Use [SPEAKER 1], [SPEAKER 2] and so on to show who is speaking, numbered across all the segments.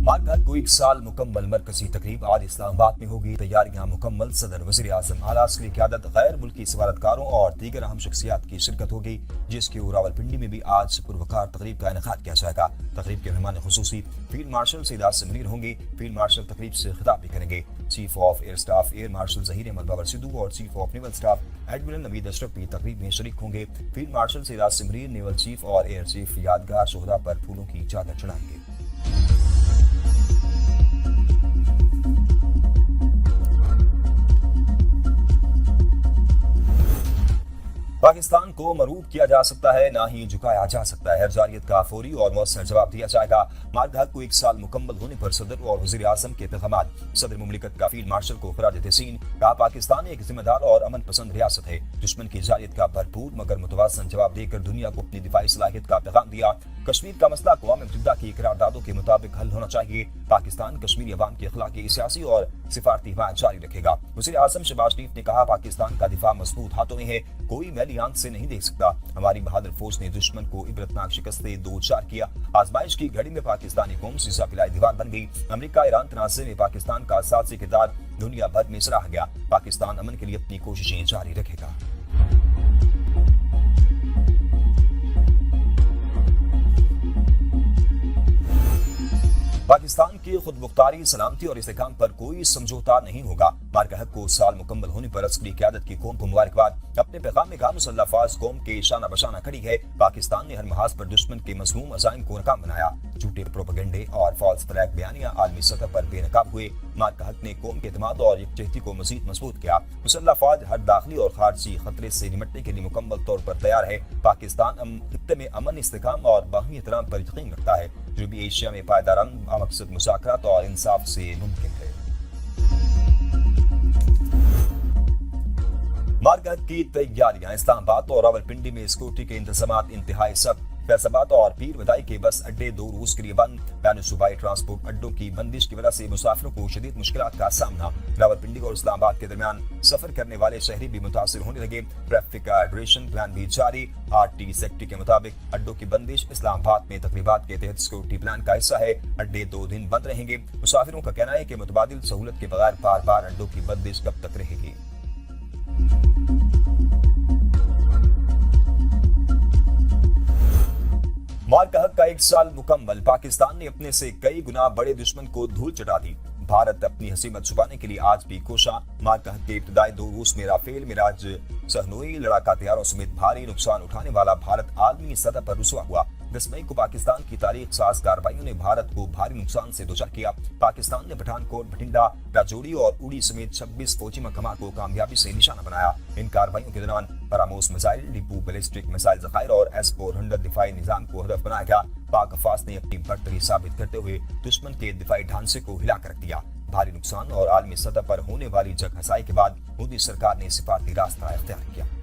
[SPEAKER 1] मार्गहत को 1 साल मुकम्मल मरकजी तकरीब आज इस्लामाबाद में होगी। तैयारियां मुकम्मल। सदर वज़ीर आज़म आलास की क़यादत गैर मुल्की सफारतकारों और दीगर अहम शख्सियात की शिरकत होगी, जिसके रावलपिंडी में भी आज पुरवकार तकरीब का इनेकाद किया जाएगा। तकरीब के मेहमान खुसूसी फील्ड मार्शल सैयद सिमरीर होंगे। फील्ड मार्शल तकरीब से खिताब भी करेंगे। Chief of air staff air marshal Zaheer Ahmed Babar Sidhu और chief of naval staff admiral Naveed Ashraf भी तकरीब में शरीक होंगे। फील्ड मार्शल सैयद सिमरीर नेवल चीफ और एयर चीफ यादगार शोहदा पर फूलों की चादर चढ़ाएंगे। पाकिस्तान को मरूब किया जा सकता है, ना ही झुकाया जा सकता है। जारियत का फौरी और मौसर जवाब दिया जाएगा। मार्गहत को 1 साल मुकम्मल होने पर सदर और वज़ीर आज़म के पैगाम। सदर मुमलिकत का फील्ड मार्शल को खराज तहसीन। कहा, पाकिस्तान एक जिम्मेदार और अमन पसंद रियासत है। दुश्मन की जारियत का भरपूर मगर मुतवाज़न जवाब देकर दुनिया को अपनी दिफाई सलाहियत का पैगाम दिया। कश्मीर का मसला अक़वाम मुत्तहिदा की करारदादों के मुताबिक हल होना चाहिए। पाकिस्तान कश्मीरी अवाम के अखलाकी, सियासी और सिफारती हिमायत जारी रखेगा। वज़ीर आज़म शहबाज शरीफ ने कहा, पाकिस्तान का दिफा मजबूत हाथों में है, कोई मैली आंख से नहीं देख सकता। हमारी बहादुर फौज ने दुश्मन को इबरतनाक शिकस्तें दो चार किया। आजमाइश की घड़ी में पाकिस्तानी कौम सीसा पिलाई दीवार बन गई। अमेरिका ईरान तनाज़े में पाकिस्तान का साज़ी किरदार दुनिया भर में सराहा गया। पाकिस्तान अमन के लिए अपनी कोशिशें जारी रखेगा। पाकिस्तान की खुदमुख्तारी, सलामती और इस्तेहकाम पर कोई समझौता नहीं होगा। मार्गहत को साल मुकम्मल होने पर अस्करी क़यादत की कौम को मुबारकबाद। अपने पैगाम में कहा, मुसल्लह अफ़वाज कौम के शाना बशाना खड़ी है। पाकिस्तान ने हर महाज पर दुश्मन के मज़मूम अज़ाइम को नाकाम बनाया। झूठे प्रोपेगेंडे और फॉल्स फ्लैग बयानियां आलमी सतह पर बेनकाब हुए। मार्गहत ने कौम के एतमाद और यकजहती को मज़ीद मजबूत किया। मुसल्लह अफ़वाज हर दाखिली और खारजी खतरे से निमटने के लिए मुकम्मल तौर पर तैयार है। पाकिस्तान खित्ते में अमन, इस्तेहकाम और बाहमी एहतराम पर यकीन रखता है। जनूबी एशिया में पायदार अमन मकसद मुज़ाकरात और इंसाफ से मुमकिन है। मार्गहत की तैयारियां। इस्लामाबाद और रावलपिंडी में सिक्योरिटी के इंतजाम इंतहाई सख्त। फैसलाबाद और पीर बदाई के बस अड्डे 2 रोज के लिए बंद। बैन सूबाई ट्रांसपोर्ट अड्डों की बंदिश की वजह से मुसाफिरों को शदीद मुश्किलात का सामना। रावलपिंडी और इस्लामाबाद के दरमियान सफर करने वाले शहरी भी मुतासिर होने लगे। ट्रैफिक का एडरेशन प्लान भी जारी। RT सेक्रेटरी के मुताबिक अड्डों की बंदिश इस्लामाबाद में तकरीबात के तहत सिक्योरिटी प्लान का हिस्सा है। अड्डे 2 दिन बंद रहेंगे। मुसाफिरों का कहना है कि मुतबादिल सहूलत के बगैर बार बार अड्डों की बंदिश कब तक रहेगी। मार्गहत का 1 साल मुकम्मल। पाकिस्तान ने अपने से कई गुना बड़े दुश्मन को धूल चटा दी। भारत अपनी हसीमत छुपाने के लिए आज भी कोशा। मार्गहत के इब्तदाई 2 रूस में राफेल, मिराज, सहनोई लड़ाका तैयारों समेत भारी नुकसान उठाने वाला भारत आलमी सतह पर रुसवा हुआ। 10 मई को पाकिस्तान की तारीख साज कार्रवाइयों ने भारत को भारी नुकसान से दोचार किया। पाकिस्तान ने पठानकोट, बठिंडा, राजौरी और उड़ी समेत 26 फौजी मकामात को कामयाबी से निशाना बनाया। इन कार्रवाइयों के दौरान फरामोश मिसाइल डिपो, बैलिस्टिक मिसाइल ज़खायर और S-400 दिफाई निजाम को हदफ बनाया गया। पाक अफवाज ने अपनी बढ़तरी साबित करते हुए दुश्मन के दिफाई ढांचे को हिला कर रख दिया। भारी नुकसान और आलमी सतह पर होने वाली जग हसाई के बाद मोदी सरकार ने सिफारती रास्ता इख्तियार किया।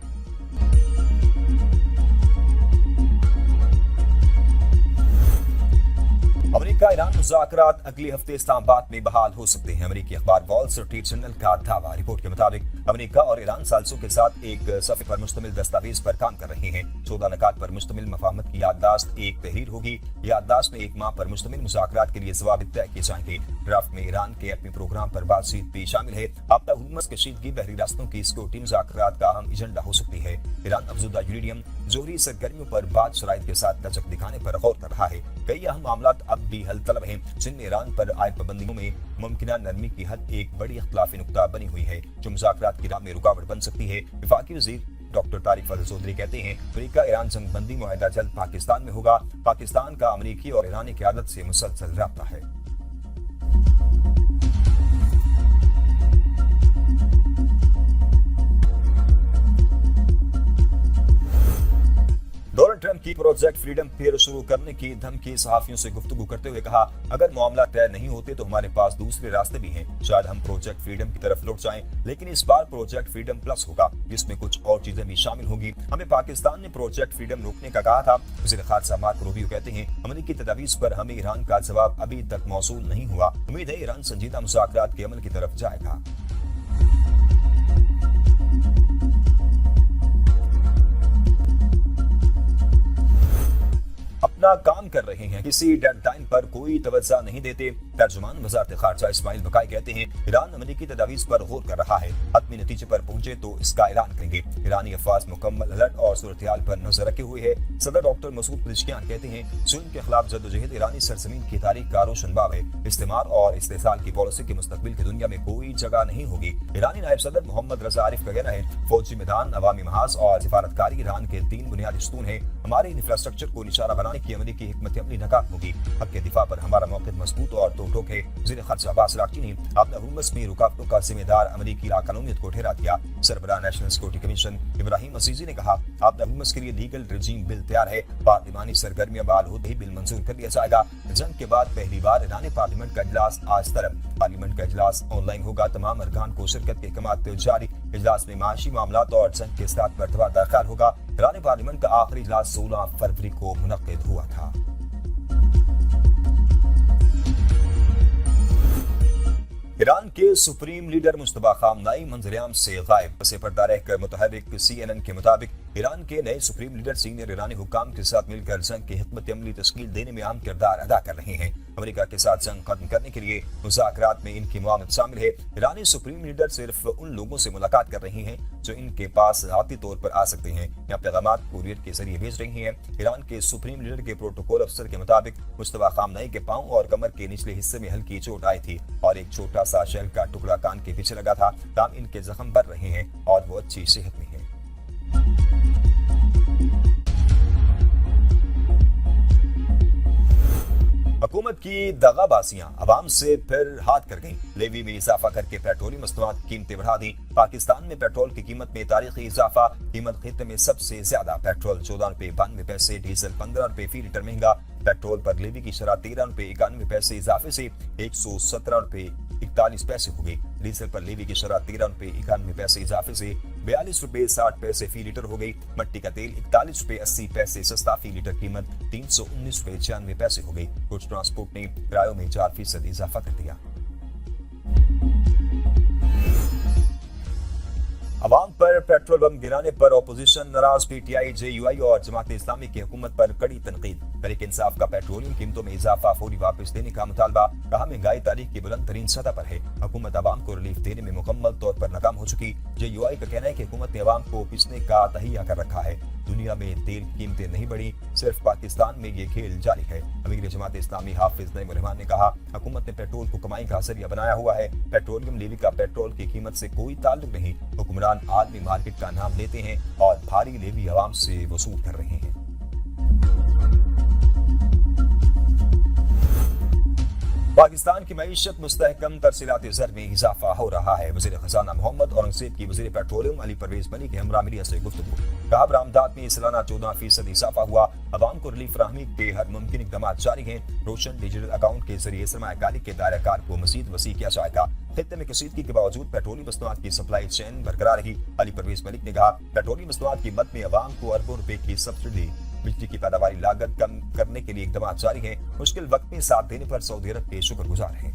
[SPEAKER 1] अमेरिका ईरान मुज़ाकरात अगले हफ्ते इस्लामाबाद में बहाल हो सकते हैं। अमेरिकी अखबार वॉल स्ट्रीट जर्नल का दावा। रिपोर्ट के मुताबिक अमेरिका और ईरान साजिशों के साथ एक सफ़े पर मुश्तमिल दस्तावेज पर काम कर रहे हैं। 14 नकात पर मुश्तमिल मफाहमत की याददाश्त एक तहरीर होगी। याददाश्त में 1 माह पर मुश्तमिल मुज़ाकरात के लिए जवाब तय किए जाएंगे। ड्राफ्ट में ईरान के एटमी प्रोग्राम पर बातचीत भी शामिल है। आपदा हुकूमत कशीदगी बहरी रास्तों की सिक्योरिटी मुज़ाकरात का अहम एजेंडा हो सकती है। ईरान अफजुदा यूरेनियम जोहरी सरगर्मियों पर बाद शराइत के साथ लचक दिखाने पर गौर कर रहा है। कई अहम मामलात अब भी हल तलब हैं, जिनमें ईरान पर आयद पाबंदियों में मुमकिना नरमी की हद एक बड़ी इख्तिलाफी नुक्ता बनी हुई है, जो मुज़ाकरात की राह में रुकावट बन सकती है। वफाकी वज़ीर डॉक्टर तारिक अल चौधरी कहते हैं, अमेरिका ईरान जंग बंदी मुआहदा जल्द पाकिस्तान में होगा। पाकिस्तान का अमेरिकी और ईरानी क़यादत से मुसलसल राब्ता है। डोनाल्ड ट्रंप की प्रोजेक्ट फ्रीडम फिर शुरू करने की धमकी। सहाफियों से गुफ्तगू करते हुए कहा, अगर मामला तय नहीं होते तो हमारे पास दूसरे रास्ते भी हैं। शायद हम प्रोजेक्ट फ्रीडम की तरफ लौट जाएं, लेकिन इस बार प्रोजेक्ट फ्रीडम प्लस होगा, जिसमें कुछ और चीजें भी शामिल होंगी। हमें पाकिस्तान ने प्रोजेक्ट फ्रीडम रोकने का कहा था। वज़ीर ख़ारजा मार्को रूबियो कहते हैं, अमेरिकी तजावीज़ पर हमें ईरान का जवाब अभी तक मौसूल नहीं हुआ। उम्मीद है ईरान संजीदा मुज़ाकरात के अमल की तरफ जाएगा। अपना काम कर रहे हैं, किसी डेडलाइन पर कोई तवज्जो नहीं देते। ترجمان وزارت خارجہ اسماعیل بقائی کہتے ہیں ایران امریکی تجاویز پر غور کر رہا ہے، حتمی نتیجے پر پہنچے تو اس کا اعلان کریں گے۔ ایرانی افواج مکمل الرٹ اور صورتحال پر نظر رکھے ہوئے ہے۔ صدر ڈاکٹر مسعود پزشکیان کہتے ہیں سون کے خلاف جدوجہد ایرانی سرزمین کی تاریخ کا روشن باب ہے، استعمار اور استحصال کی پالیسی کے مستقبل کی دنیا میں کوئی جگہ نہیں ہوگی۔ ایرانی نائب صدر محمد رضا عارف کا کہنا ہے فوجی میدان، عوامی محاذ اور سفارتکاری ایران کے 3 بنیادی ستون ہیں۔ ہمارے انفراسٹرکچر کو نشانہ بنانے کی امریکی حکمت عملی ناکام ہوگی۔ حق کے دفاع پر ہمارا موقف مضبوط اور تو ٹوک ہے۔ وزیر خارجہ عباس راکچی نے اپنے ہرمز میں رکاوٹوں کا ذمہ دار امریکی لاقانونیت کو ٹھہرا دیا۔ سربراہ نیشنل سیکورٹی کمیشن ابراہیم عزیزی نے کہا اپنے ہرمز کے لیے لیگل رجیم بل تیار ہے، پارلیمانی سرگرمیاں بحال ہوتے ہی بل منظور کر لیا جائے گا۔ جنگ کے بعد پہلی بار ایرانی پارلیمنٹ کا اجلاس آج طلب۔ پارلیمنٹ کا اجلاس آن لائن ہوگا، تمام ارکان کو شرکت کے احکامات جاری۔ اجلاس میں معاشی معاملات اور جنگ کے اثرات پر تبادلہ خیال ہوگا۔ ایرانی پارلیمنٹ کا آخری اجلاس 16 فروری کو منعقد ہوا تھا۔ ایران کے سپریم لیڈر مجتبی خامنائی منظر عام سے غائب۔ پس پردہ رہ کر متحرک CNN کے مطابق ایران کے نئے سپریم لیڈر سینئر ایرانی حکام کے ساتھ مل کر جنگ کی حکمت عملی تشکیل دینے میں اہم کردار ادا کر رہے ہیں۔ امریکہ کے ساتھ جنگ ختم کرنے کے لیے مذاکرات میں ان کی معاونت شامل ہے۔ ایرانی سپریم لیڈر صرف ان لوگوں سے ملاقات کر رہے ہیں جو ان کے پاس ذاتی طور پر آ سکتے ہیں یا پیغامات کوریئر کے ذریعے بھیج رہی ہیں۔ ایران کے سپریم لیڈر کے پروٹوکول افسر کے مطابق مجتبی خامنائی کے پاؤں اور کمر کے نچلے حصے میں ہلکی چوٹ آئی تھی اور ایک چھوٹا سا شیل کا ٹکڑا کان کے پیچھے لگا تھا۔ تاہم ان کے زخم بڑھ رہے ہیں اور وہ اچھی صحت میں ہیں۔ حکومت کی دغا بازیاں عوام سے پھر ہاتھ کر گئیں۔ لیوی میں اضافہ کر کے پیٹرولیم مصنوعات کی قیمتیں بڑھا دیں۔ پاکستان میں پیٹرول کی قیمت میں تاریخی اضافہ، قیمت خطے میں سب سے زیادہ۔ پیٹرول 14 روپے 92 پیسے، ڈیزل 15 روپے فی لیٹر مہنگا۔ پیٹرول پر لیوی کی شرح 13 روپے 91 پیسے اضافے سے 117 روپے 41 پیسے ہو گئی۔ ڈیزل پر لیوی کی شرح 13 روپے 91 پیسے اضافے سے 42 روپے 60 پیسے فی لیٹر ہو گئی۔ مٹی کا تیل 41 روپے 80 پیسے سستا، فی لیٹر قیمت 319 روپے 96 پیسے ہو گئی۔ کچھ ٹرانسپورٹ نے کرایوں میں 4% اضافہ کر دیا۔ عوام پر پیٹرول بم گرانے پر اپوزیشن ناراض۔ PTI، JUI اور جماعت اسلامی کی حکومت پر کڑی تنقید۔ تحریک انصاف کا پیٹرولیم قیمتوں میں اضافہ فوری واپس دینے کا مطالبہ۔ کہا مہنگائی تاریخ کی بلند ترین سطح پر ہے، حکومت عوام کو ریلیف دینے میں مکمل طور پر ناکام ہو چکی۔ JUI کا کہنا ہے کہ حکومت نے عوام کو پیسنے کا تہیہ کر رکھا ہے۔ دنیا میں تیل کی قیمتیں نہیں بڑھی، صرف پاکستان میں یہ کھیل جاری ہے۔ امیر جماعت اسلامی حافظ نعیم الرحمان نے کہا حکومت نے پیٹرول کو کمائی کا ذریعہ بنایا ہوا ہے۔ پیٹرولیم لیوی کا پیٹرول کی قیمت سے کوئی تعلق نہیں۔ حکمران عالمی مارکیٹ کا نام لیتے ہیں اور بھاری لیوی عوام سے وصول کر رہے ہیں۔ پاکستان کی معیشت مستحکم، ترسیلات زر میں اضافہ ہو رہا ہے۔ وزیر خزانہ محمد اورنگزیب کی وزیر پیٹرولیم علی پرویز ملک کے ہمراہ میڈیا سے گفتگو۔ کہا برآمدات میں سالانہ 14% اضافہ ہوا، عوام کو ریلیف فراہمی کے ہر ممکن اقدامات جاری ہیں۔ روشن ڈیجیٹل اکاؤنٹ کے ذریعے سرمایہ کاری کے دائرہ کار کو مزید وسیع کیا جائے گا۔ خطے میں کشیدگی کے باوجود پیٹرولیم مصنوعات کی سپلائی چین برقرار رہی۔ علی پرویز ملک نے کہا پیٹرولیم مصنوعات کی مد میں عوام کو اربوں روپے کی سبسڈی، بجلی کی پیداواری لاگت کم کرنے کے لیے اقدامات جاری ہیں۔ مشکل وقت میں ساتھ دینے پر سعودی عرب کے شکر گزار ہیں۔